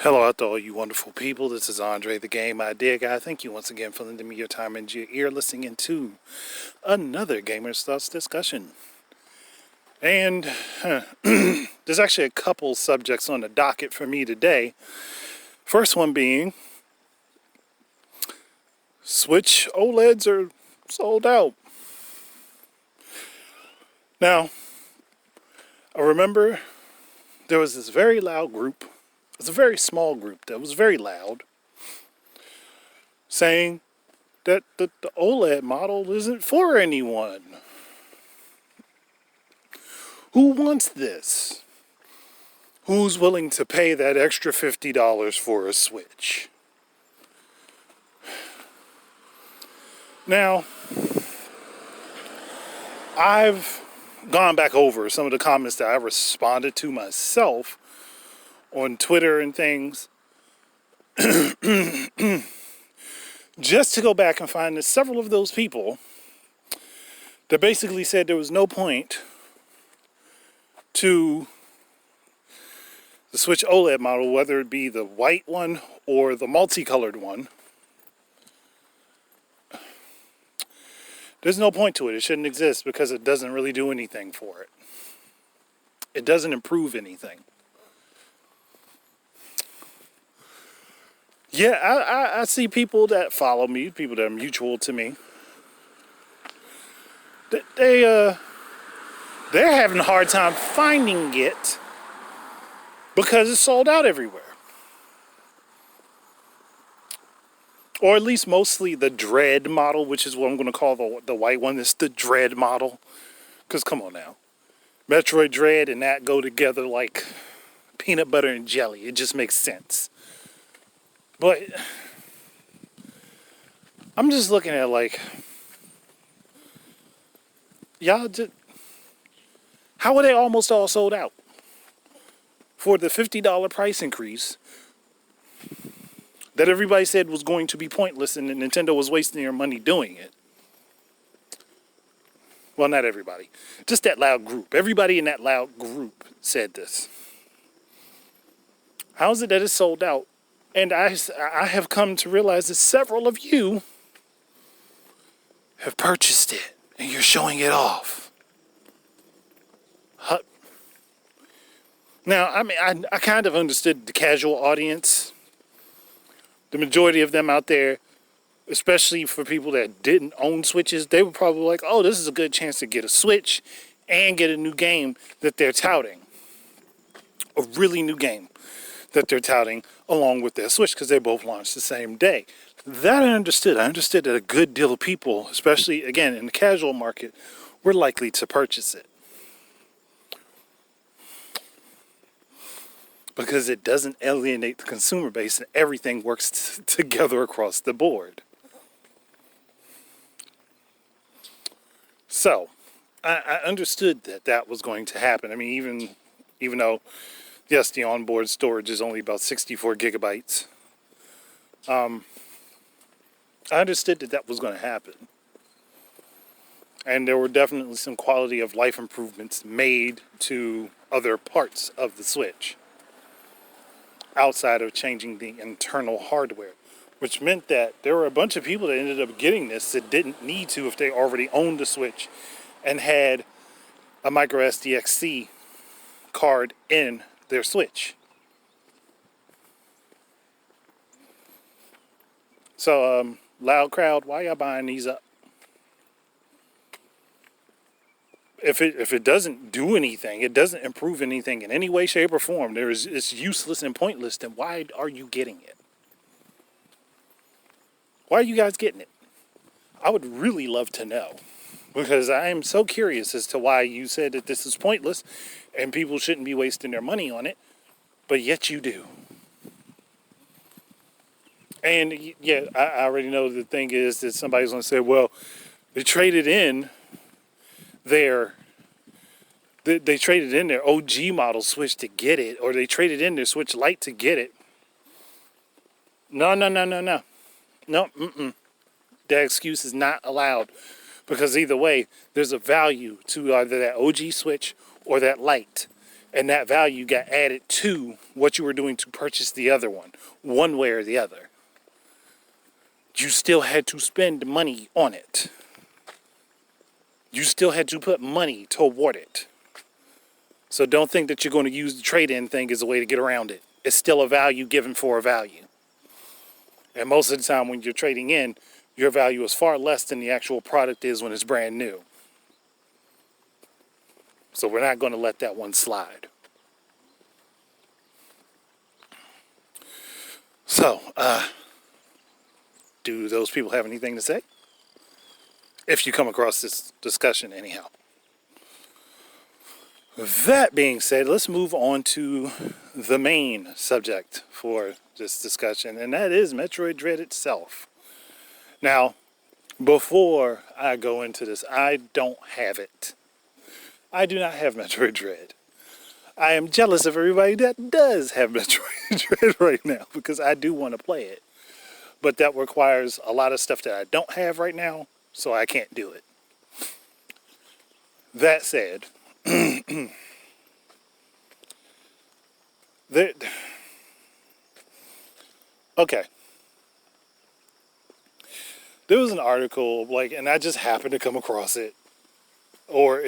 Hello out to all you wonderful people. This is Andre, the Game Idea Guy. Thank you once again for lending me your time and your ear listening into another Gamer's Thoughts discussion. And there's actually a couple subjects on the docket for me today. First one being Switch OLEDs are sold out. Now, I remember there was this very loud group. It was a very small group that was very loud, saying that the OLED model isn't for anyone. Who wants this? Who's willing to pay that extra $50 for a Switch? Now, I've gone back over some of the comments that I responded to myself on Twitter and things, just to go back and find that several of those people that basically said there was no point to the Switch OLED model, whether it be the white one or the multicolored one. There's no point to it. It shouldn't exist because it doesn't really do anything for it. It doesn't improve anything. Yeah, I see people that follow me, people that are mutual to me. They're having a hard time finding it because it's sold out everywhere. Or at least mostly the Dread model, which is what I'm going to call the white one. It's the Dread model. Because come on now. Metroid Dread and that go together like peanut butter and jelly. It just makes sense. But I'm just looking at like, y'all just, how are they almost all sold out? For the $50 price increase that everybody said was going to be pointless and Nintendo was wasting their money doing it. Well, not everybody. Just that loud group. Everybody in that loud group said this. How is it that it's sold out? And I have come to realize that several of you have purchased it and you're showing it off. Now, I mean, I kind of understood the casual audience. The majority of them out there, especially for people that didn't own Switches, they were probably like, oh, this is a good chance to get a Switch and get a new game that they're touting. A really new game that they're touting along with their Switch because they both launched the same day. That I understood. I understood that a good deal of people, especially, again, in the casual market, were likely to purchase it. Because it doesn't alienate the consumer base and everything works together across the board. So, I understood that was going to happen. I mean, even though, yes, the onboard storage is only about 64 gigabytes. I understood that was going to happen. And there were definitely some quality of life improvements made to other parts of the Switch, outside of changing the internal hardware, which meant that there were a bunch of people that ended up getting this that didn't need to if they already owned a Switch and had a micro SDXC card in their Switch. So, loud crowd, why y'all buying these up? If it doesn't do anything, it doesn't improve anything in any way, shape, or form, it's useless and pointless, then why are you getting it? Why are you guys getting it? I would really love to know. Because I am so curious as to why you said that this is pointless and people shouldn't be wasting their money on it, but yet you do. And yeah, I already know the thing is that somebody's going to say, well, they traded in their OG model Switch to get it, or they traded in their Switch Lite to get it. No. That excuse is not allowed, because either way, there's a value to either that OG Switch or that Lite. And that value got added to what you were doing to purchase the other one way or the other. You still had to spend money on it. You still had to put money toward it. So don't think that you're going to use the trade-in thing as a way to get around it. It's still a value given for a value. And most of the time when you're trading in, your value is far less than the actual product is when it's brand new. So we're not going to let that one slide. So, do those people have anything to say? If you come across this discussion anyhow. That being said, let's move on to the main subject for this discussion, and that is Metroid Dread itself. Now, before I go into this, I don't have it. I do not have Metroid Dread. I am jealous of everybody that does have Metroid Dread right now because I do want to play it. But that requires a lot of stuff that I don't have right now, so I can't do it. That said, okay. There was an article, and I just happened to come across it, or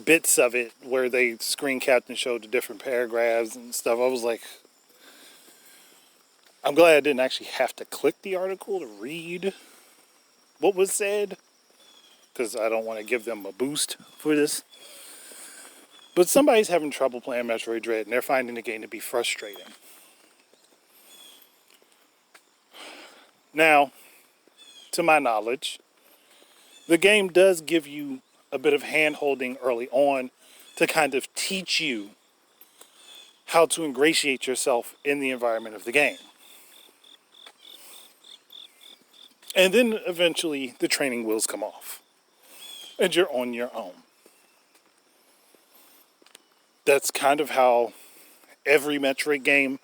bits of it, where they screen capped and showed the different paragraphs and stuff. I was like, I'm glad I didn't actually have to click the article to read what was said, because I don't want to give them a boost for this. But somebody's having trouble playing Metroid Dread, and they're finding the game to be frustrating. Now, to my knowledge, the game does give you a bit of hand-holding early on to kind of teach you how to ingratiate yourself in the environment of the game. And then eventually the training wheels come off, and you're on your own. That's kind of how every Metroid game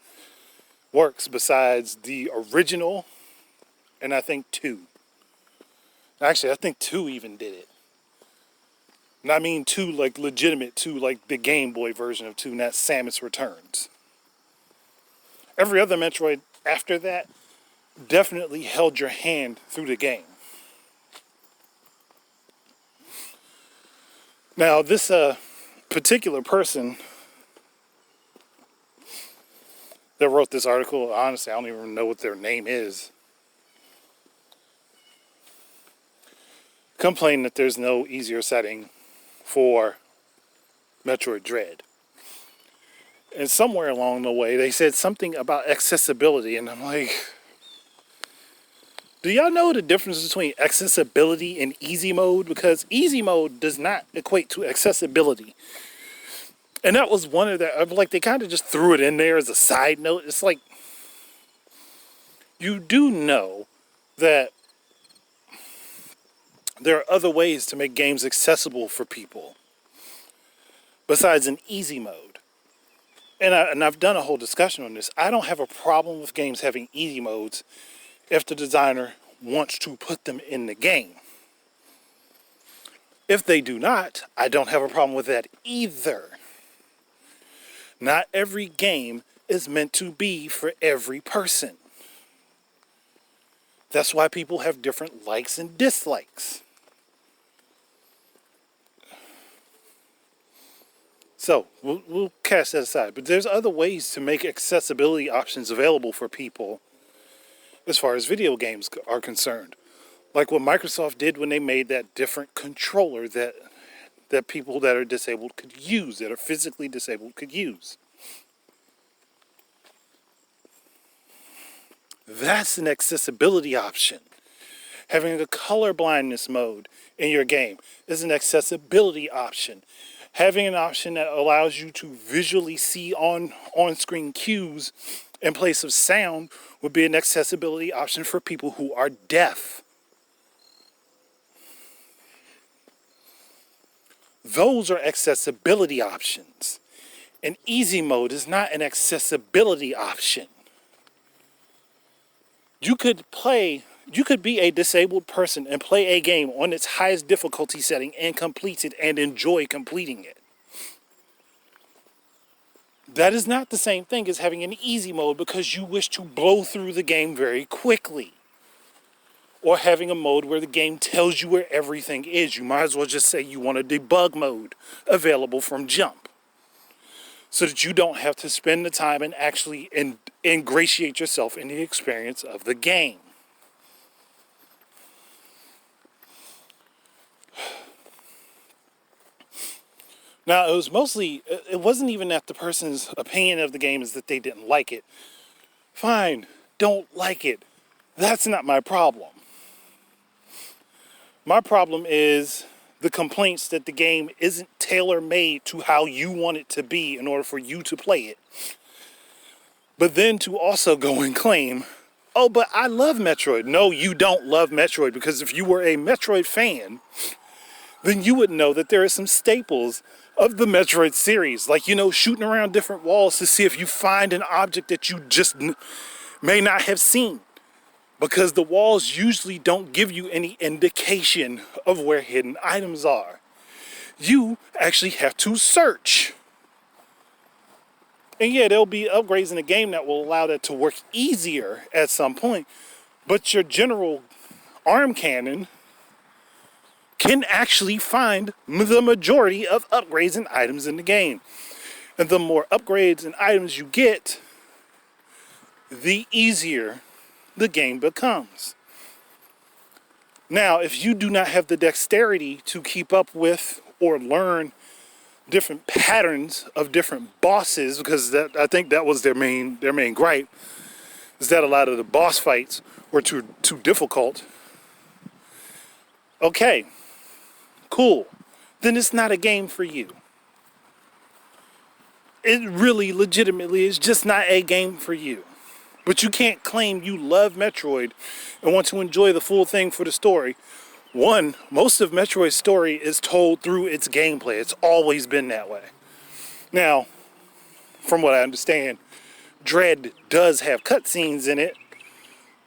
works besides the original, and I think 2. Actually, I think 2 even did it. And I mean 2 like legitimate 2, like the Game Boy version of 2, and that's Samus Returns. Every other Metroid after that definitely held your hand through the game. Now, this particular person that wrote this article, honestly, I don't even know what their name is, complained that there's no easier setting for Metroid Dread. And somewhere along the way, they said something about accessibility, and I'm like, do y'all know the difference between accessibility and easy mode? Because easy mode does not equate to accessibility. And that was one of the, they kind of just threw it in there as a side note. It's like, you do know that there are other ways to make games accessible for people besides an easy mode. And I've done a whole discussion on this. I don't have a problem with games having easy modes if the designer wants to put them in the game. If they do not, I don't have a problem with that either. Not every game is meant to be for every person. That's why people have different likes and dislikes. So, we'll cast that aside. But there's other ways to make accessibility options available for people as far as video games are concerned. Like what Microsoft did when they made that different controller that people that are disabled could use, that are physically disabled could use. That's an accessibility option. Having a color blindness mode in your game is an accessibility option. Having an option that allows you to visually see on-screen cues in place of sound would be an accessibility option for people who are deaf. Those are accessibility options. And easy mode is not an accessibility option. You could be a disabled person and play a game on its highest difficulty setting and complete it and enjoy completing it. That is not the same thing as having an easy mode because you wish to blow through the game very quickly. Or having a mode where the game tells you where everything is. You might as well just say you want a debug mode available from jump, so that you don't have to spend the time and actually ingratiate yourself in the experience of the game. Now, it wasn't even that the person's opinion of the game is that they didn't like it. Fine, don't like it. That's not my problem. My problem is the complaints that the game isn't tailor-made to how you want it to be in order for you to play it. But then to also go and claim, oh, but I love Metroid. No, you don't love Metroid, because if you were a Metroid fan, then you would know that there are some staples of the Metroid series. Like, shooting around different walls to see if you find an object that you just may not have seen. Because the walls usually don't give you any indication of where hidden items are. You actually have to search. And yeah, there'll be upgrades in the game that will allow that to work easier at some point. But your general arm cannon can actually find the majority of upgrades and items in the game. And the more upgrades and items you get, the easier the game becomes. Now, if you do not have the dexterity to keep up with or learn different patterns of different bosses, because I think that was their main gripe, is that a lot of the boss fights were too difficult. Okay, cool. Then it's not a game for you. It really legitimately is just not a game for you. But you can't claim you love Metroid and want to enjoy the full thing for the story. One, most of Metroid's story is told through its gameplay. It's always been that way. Now, from what I understand, Dread does have cutscenes in it,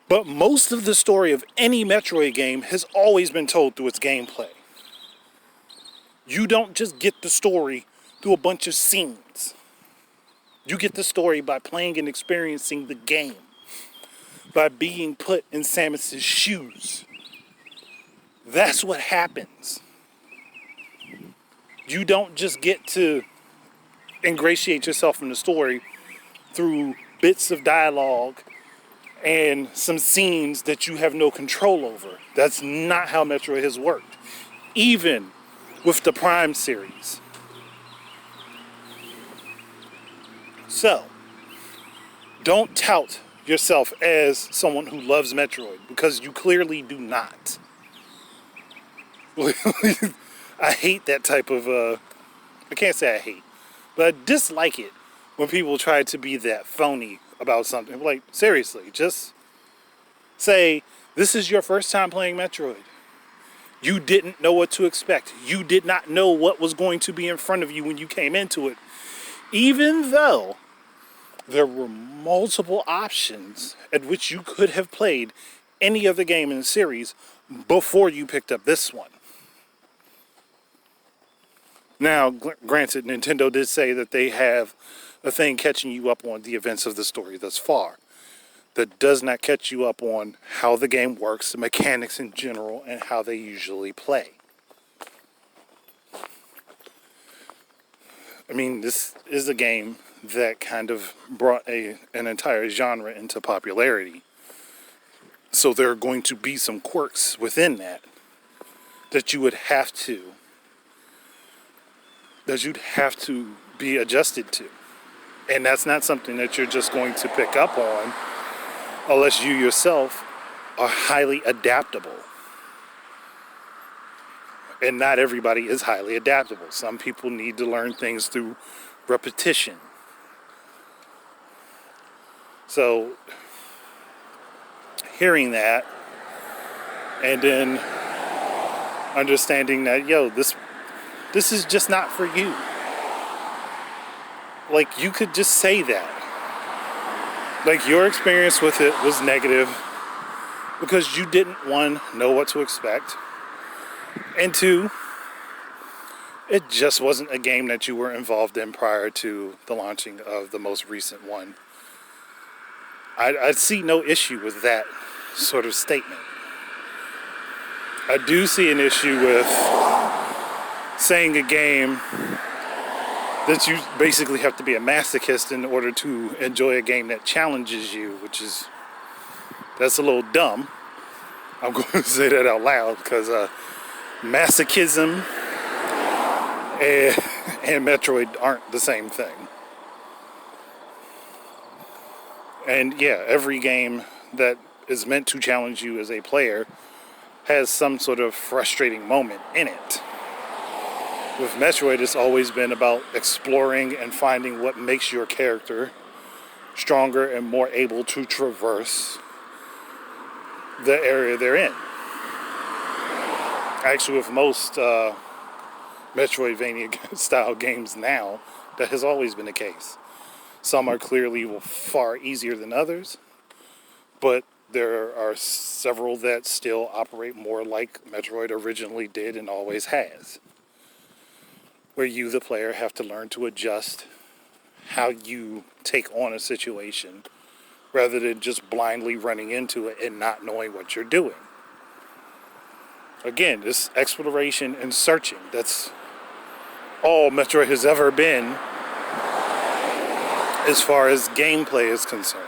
but most of the story of any Metroid game has always been told through its gameplay. You don't just get the story through a bunch of scenes. You get the story by playing and experiencing the game, by being put in Samus's shoes. That's what happens. You don't just get to ingratiate yourself in the story through bits of dialogue and some scenes that you have no control over. That's not how Metroid has worked, even with the Prime series. So, don't tout yourself as someone who loves Metroid, because you clearly do not. I hate that type of, I can't say I hate, but I dislike it when people try to be that phony about something. Like, seriously, just say, this is your first time playing Metroid. You didn't know what to expect. You did not know what was going to be in front of you when you came into it. Even though there were multiple options at which you could have played any other game in the series before you picked up this one. Now, granted, Nintendo did say that they have a thing catching you up on the events of the story thus far. That does not catch you up on how the game works, the mechanics in general, and how they usually play. I mean, this is a game that kind of brought an entire genre into popularity. So there are going to be some quirks within that you'd have to be adjusted to. And that's not something that you're just going to pick up on unless you yourself are highly adaptable. And not everybody is highly adaptable. Some people need to learn things through repetition. So, hearing that, and then understanding that, this is just not for you. Like, you could just say that. Like, your experience with it was negative because you didn't, one, know what to expect, and two, It just wasn't a game that you were involved in prior to the launching of the most recent one. I see no issue with that sort of statement. I do see an issue with saying a game that you basically have to be a masochist in order to enjoy a game that challenges you, that's a little dumb. I'm going to say that out loud because masochism and Metroid aren't the same thing. And yeah, every game that is meant to challenge you as a player has some sort of frustrating moment in it. With Metroid, it's always been about exploring and finding what makes your character stronger and more able to traverse the area they're in. Actually, with most Metroidvania style games now, that has always been the case. Some are clearly far easier than others, but there are several that still operate more like Metroid originally did and always has, where you, the player, have to learn to adjust how you take on a situation rather than just blindly running into it and not knowing what you're doing. Again, this exploration and searching, that's all Metroid has ever been as far as gameplay is concerned.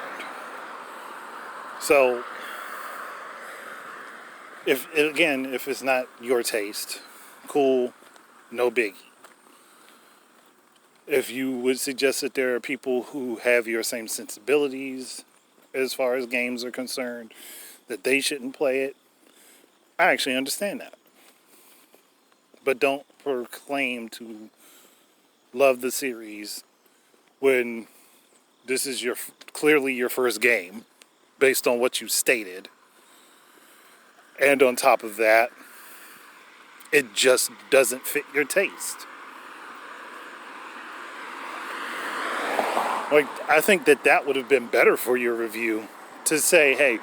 So, if it's not your taste, cool, no biggie. If you would suggest that there are people who have your same sensibilities as far as games are concerned, that they shouldn't play it, I actually understand that. But don't proclaim to love the series when this is clearly your first game, based on what you stated. And on top of that, it just doesn't fit your taste. Like, I think that would have been better for your review, to say, hey,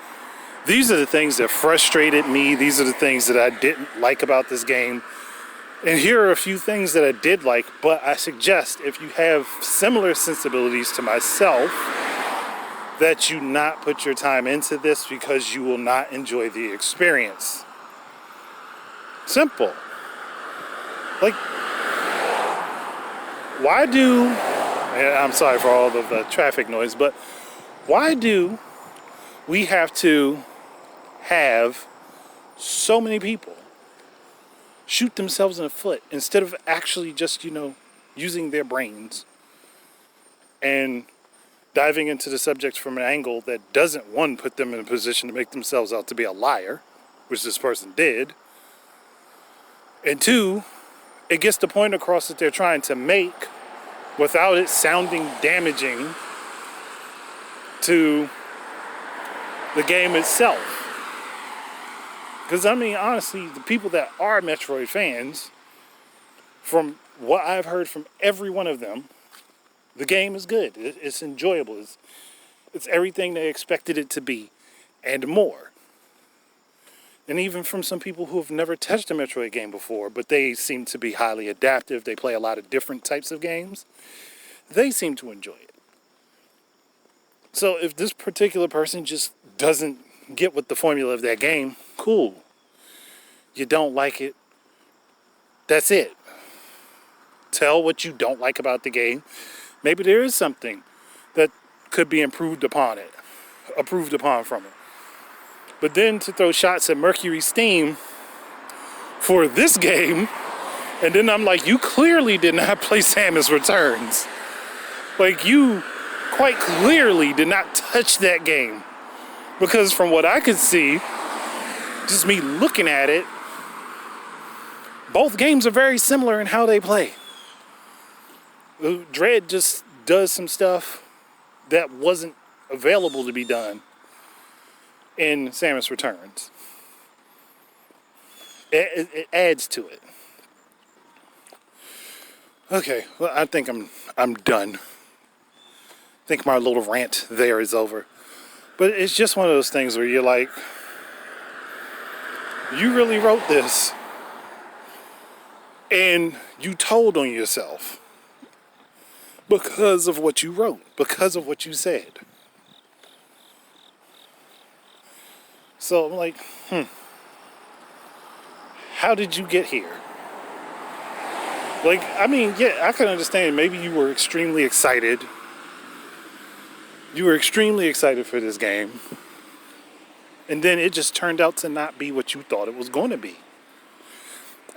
these are the things that frustrated me, these are the things that I didn't like about this game, and here are a few things that I did like, but I suggest if you have similar sensibilities to myself, that you not put your time into this because you will not enjoy the experience. Simple. Like, why do, and I'm sorry for all of the traffic noise, but why do we have to have so many people shoot themselves in the foot instead of actually just, using their brains and diving into the subject from an angle that doesn't, one, put them in a position to make themselves out to be a liar, which this person did, and two, it gets the point across that they're trying to make without it sounding damaging to the game itself. Because, honestly, the people that are Metroid fans, from what I've heard from every one of them, the game is good. It's enjoyable. It's everything they expected it to be, and more. And even from some people who have never touched a Metroid game before, but they seem to be highly adaptive, they play a lot of different types of games, they seem to enjoy it. So if this particular person just doesn't get with the formula of that game, cool. You don't like it. That's it. Tell what you don't like about the game. Maybe there is something that could be approved upon from it. But then to throw shots at Mercury Steam for this game, and then I'm like, you clearly did not play Samus Returns. Like, you quite clearly did not touch that game. Because from what I could see, just me looking at it, both games are very similar in how they play. Dread just does some stuff that wasn't available to be done in Samus Returns. It adds to it. Okay, well, I think I'm done. I think my little rant there is over. But it's just one of those things where you're like, you really wrote this And you told on yourself because of what you wrote, because of what you said. So I'm like, how did you get here? Like, I mean, yeah, I can understand maybe you were extremely excited. You were extremely excited for this game. And then it just turned out to not be what you thought it was going to be.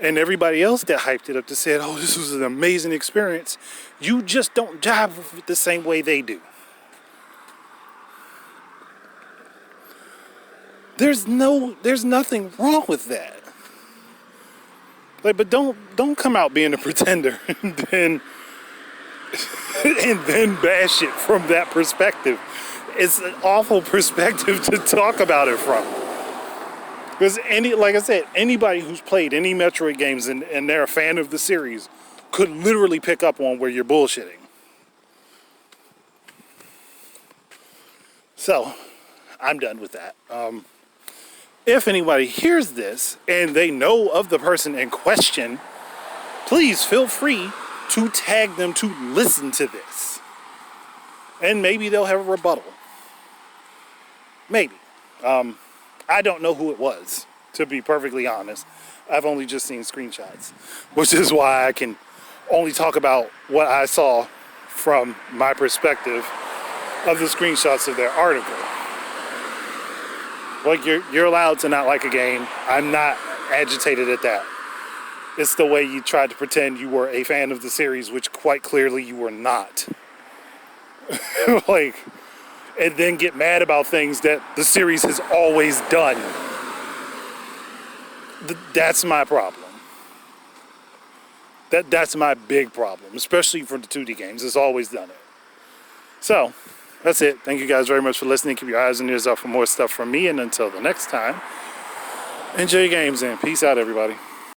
And everybody else that hyped it up that said, oh, this was an amazing experience. You just don't jive with it the same way they do. There's nothing wrong with that. Like, but don't come out being a pretender and then bash it from that perspective. It's an awful perspective to talk about it from. Because like I said, anybody who's played any Metroid games and they're a fan of the series could literally pick up on where you're bullshitting. So, I'm done with that. If anybody hears this and they know of the person in question, please feel free to tag them to listen to this. And maybe they'll have a rebuttal. Maybe. I don't know who it was, to be perfectly honest. I've only just seen screenshots, which is why I can only talk about what I saw from my perspective of the screenshots of their article. Like, you're allowed to not like a game. I'm not agitated at that. It's the way you tried to pretend you were a fan of the series, which quite clearly you were not. Like, and then get mad about things that the series has always done. That's my problem. That's my big problem, especially for the 2D games. It's always done it. So, that's it. Thank you guys very much for listening. Keep your eyes and ears out for more stuff from me. And until the next time, enjoy your games and peace out, everybody.